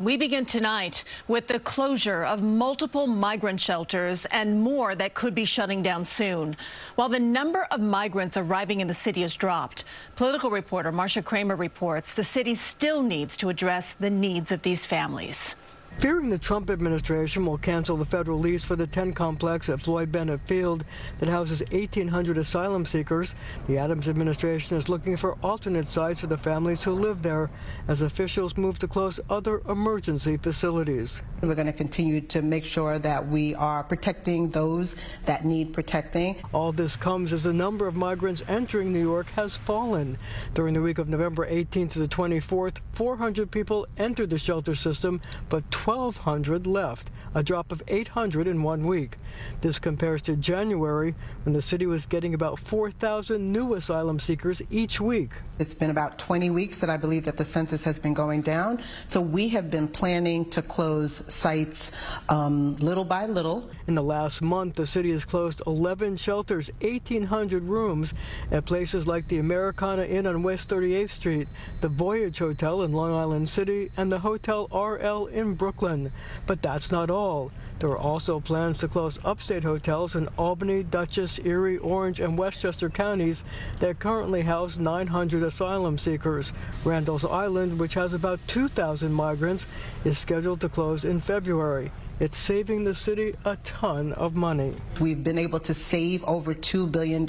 We begin tonight with the closure of multiple migrant shelters and more that could be shutting down soon. While the number of migrants arriving in the city has dropped, political reporter Marcia Kramer reports the city still needs to address the needs of these families. Fearing the Trump administration will cancel the federal lease for the 10 complex at Floyd Bennett Field that houses 1,800 asylum seekers, the Adams administration is looking for alternate sites for the families who live there as officials move to close other emergency facilities. We're going to continue to make sure that we are protecting those that need protecting. All this comes as the number of migrants entering New York has fallen. During the week of November 18th to the 24th, 400 people entered the shelter system, but 1,200 left, a drop of 800 in 1 week. This compares to January, when the city was getting about 4,000 new asylum seekers each week. It's been about 20 weeks that I believe that the census has been going down. So we have been planning to close sites little by little. In the last month, the city has closed 11 shelters, 1,800 rooms at places like the Americana Inn on West 38th Street, the Voyage Hotel in Long Island City, and the Hotel RL in Brooklyn. But that's not all. There are also plans to close upstate hotels in Albany, Dutchess, Erie, Orange, and Westchester counties that currently house 900 asylum seekers. Randall's Island, which has about 2,000 migrants, is scheduled to close in February. It's saving the city a ton of money. We've been able to save over $2 billion.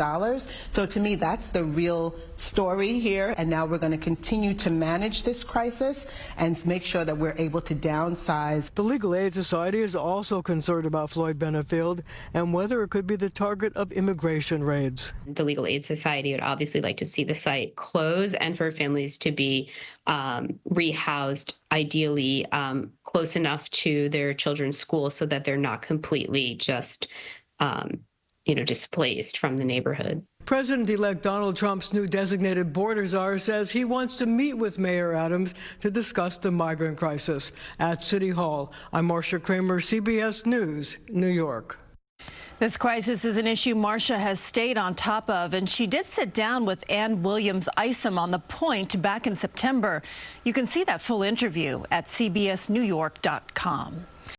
So to me, that's the real story here. And now we're going to continue to manage this crisis and make sure that we're able to downsize. The Legal Aid Society is also concerned about Floyd Bennett Field and whether it could be the target of immigration raids. The Legal Aid Society would obviously like to see the site close and for families to be rehoused, ideally close enough to their children's school so that they're not completely just, displaced from the neighborhood. President-elect Donald Trump's new designated border czar says he wants to meet with Mayor Adams to discuss the migrant crisis. At City Hall, I'm Marcia Kramer, CBS News, New York. This crisis is an issue Marcia has stayed on top of, and she did sit down with Ann Williams Isom on the Point back in September. You can see that full interview at cbsnewyork.com.